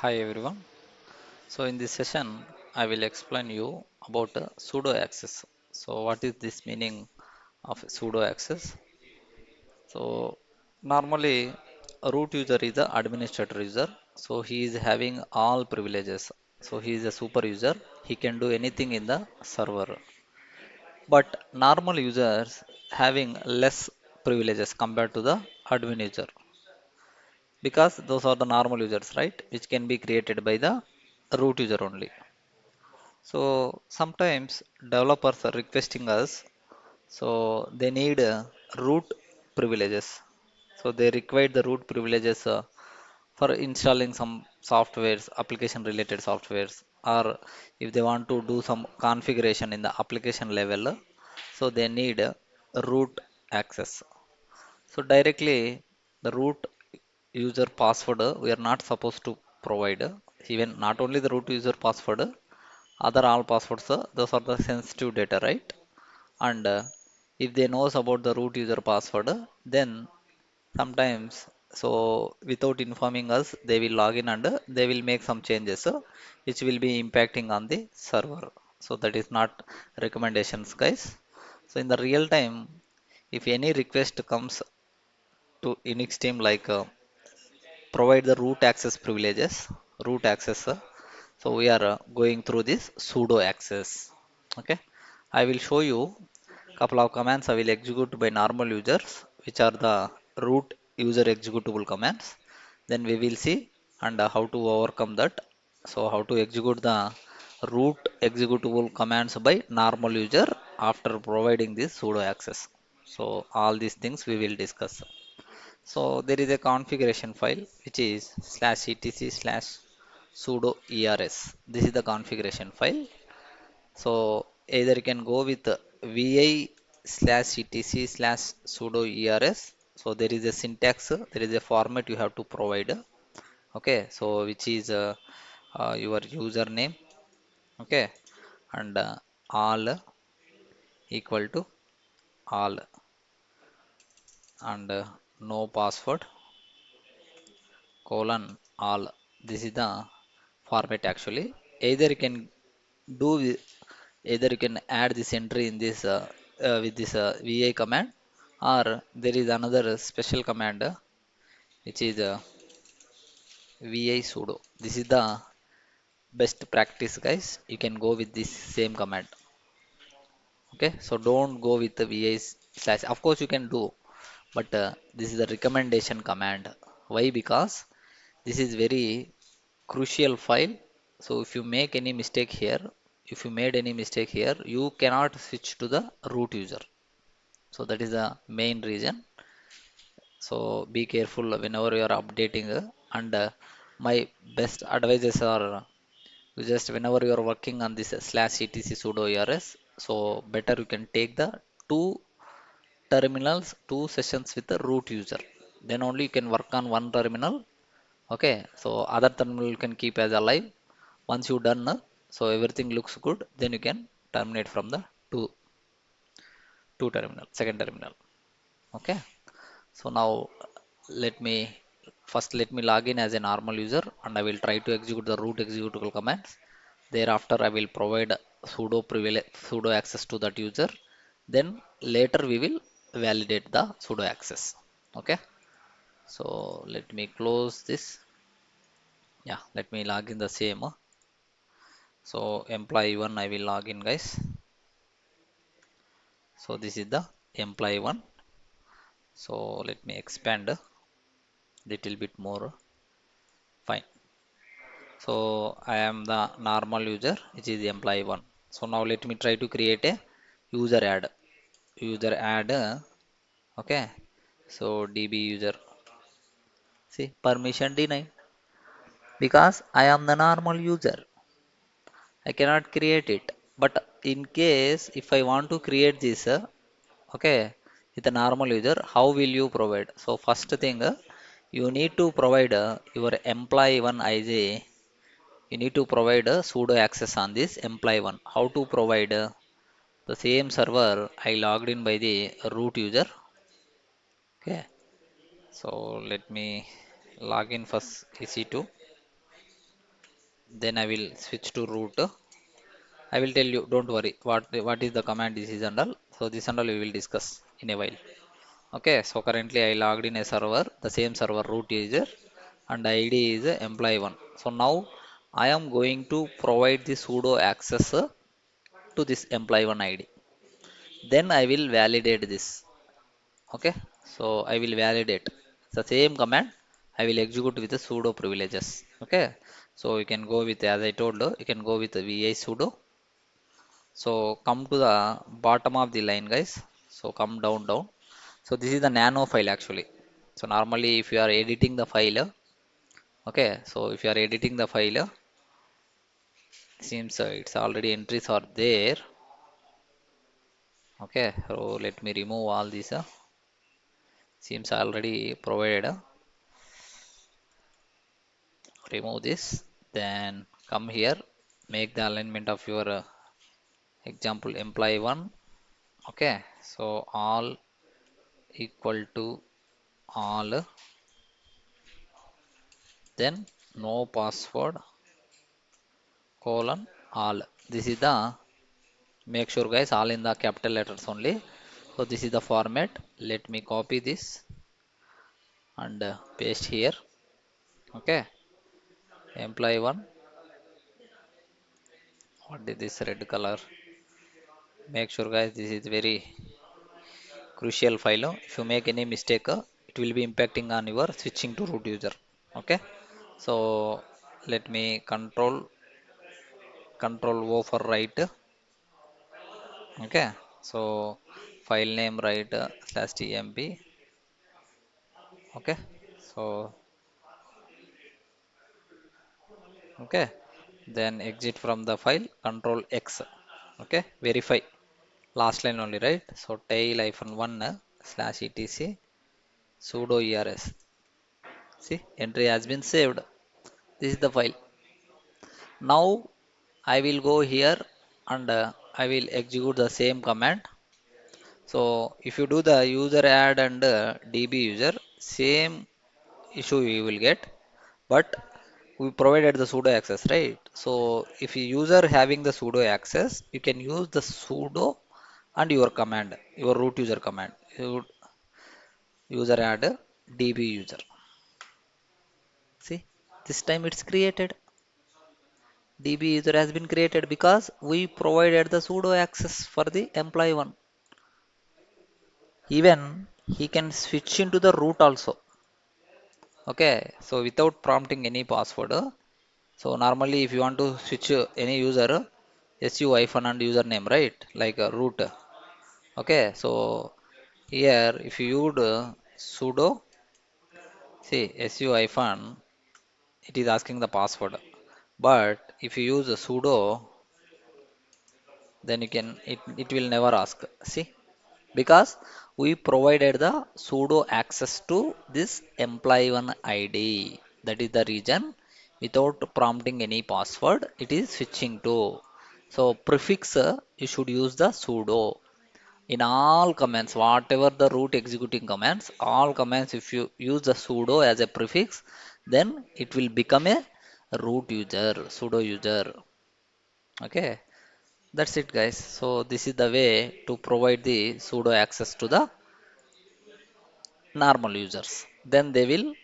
Hi everyone. So in this session, I will explain you about sudo access. So what is this meaning of sudo access? So normally a root user is the administrator user. So he is having all privileges. So he is a super user. He can do anything in the server. But normal users having less privileges compared to the admin user because those are the normal users, right? Which can be created by the root user only. So sometimes developers are requesting us, so they need root privileges. So they require the root privileges for installing some softwares, application related softwares, or if they want to do some configuration in the application level, so they need root access. So directly the root user password we are not supposed to provide. Even not only the root user password, other all passwords those are the sensitive data, right? And if they knows about the root user password, then sometimes so without informing us they will log in and they will make some changes which will be impacting on the server. So that is not recommendations, guys. So in the real time, if any request comes to Unix team like provide the root access privileges, root access, so we are going through this sudo access. Okay, I will show you couple of commands I will execute by normal users, which are the root user executable commands. Then we will see and how to overcome that. So how to execute the root executable commands by normal user after providing this sudo access. So all these things we will discuss. So there is a configuration file which is /etc slash sudo ers. This is the configuration file. So either you can go with vi /etc slash sudo ers. So there is a syntax, there is a format you have to provide. Okay, so which is your username. Okay, and all equal to all and no password colon all. This is the format actually. Either you can do either you can add this entry in this with this vi command, or there is another special command which is vi sudo. This is the best practice, guys. You can go with this same command. Okay, so don't go with the vi slash. Of course you can do, but this is the recommendation command. Why? Because this is very crucial file. So if you make any mistake here, if you made any mistake here, you cannot switch to the root user. So that is the main reason. So be careful whenever you are updating, and my best advices are you just whenever you are working on this /etc sudo ers, so better you can take the two terminals, two sessions with the root user. Then only you can work on one terminal. Okay, so other terminal you can keep as alive. Once you done, so everything looks good, then you can terminate from the two terminal, second terminal. Okay, so now let me let me log in as a normal user and I will try to execute the root executable commands. Thereafter I will provide sudo privilege, sudo access to that user. Then later we will validate the sudo access. Okay, so let me close this. Yeah, let me log in the same. So employee one I will log in, guys. So this is the employee one. So let me expand a little bit more. Fine. So I am the normal user, which is the employee one. So now let me try to create a user add. User add. Okay. So DB user. See, permission denied because I am the normal user. I cannot create it. But in case if I want to create this, okay, with a normal user, how will you provide? So first thing, you need to provide your employee one IJ. You need to provide sudo access on this employee one. How to provide the same server I logged in by the root user. Okay, so let me log in first EC2. Then I will switch to root. I will tell you, don't worry, what is the command this is and all. So this and all we will discuss in a while. Okay, so currently I logged in a server, the same server root user, and ID is employee one. So now I am going to provide the sudo access to this employee one ID. Then I will validate this. Okay, so I will validate the same command. I will execute with the sudo privileges. Okay, so you can go with, as I told you, you can go with the vi sudo. So come to the bottom of the line, guys. So come down. So this is the nano file actually. So normally if you are editing the file, okay, so if you are editing the file, seems it's already entries are there. Okay, so let me remove all these. Seems already provided. Remove this. Then come here, make the alignment of your example employee one. Okay, so all equal to all. Then no password colon all. This is the, make sure guys, all in the capital letters only. So this is the format. Let me copy this and paste here. Okay, employee one. What is this red color? Make sure guys, this is very crucial file. If you make any mistake, it will be impacting on your switching to root user. Okay, so let me control O for write. Okay, so file name write slash tmp. Okay, so okay, then exit from the file, control X. Okay, verify last line only, right? So tail hyphen one slash etc sudo ers. See, entry has been saved. This is the file. Now I will go here and I will execute the same command. So if you do the user add and db user, same issue you will get, but we provided the sudo access, right? So if you user having the sudo access, you can use the sudo and your command, your root user command. User add db user. See, this time it's created. DB user has been created because we provided the sudo access for the employee one. Even he can switch into the root also. Okay, so without prompting any password. So normally if you want to switch any user, su hyphen and username, right? Like a root. Okay, so here if you use sudo, see su hyphen, it is asking the password. But if you use sudo, then you can, it will never ask. See, because we provided the sudo access to this employee one id. That is the reason, without prompting any password it is switching to. So prefix, you should use the sudo in all commands, whatever the root executing commands, all commands if you use the sudo as a prefix, then it will become a root user, sudo user. Okay, that's it guys. So this is the way to provide the sudo access to the normal users. Then they will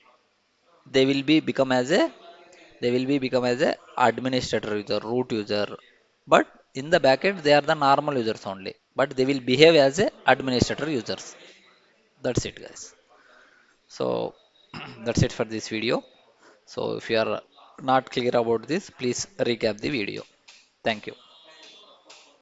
be become as a, they will be become as a administrator user, root user. But in the backend they are the normal users only, but they will behave as a administrator users. That's it guys. So that's it for this video. So if you are not clear about this, please recap the video. Thank you.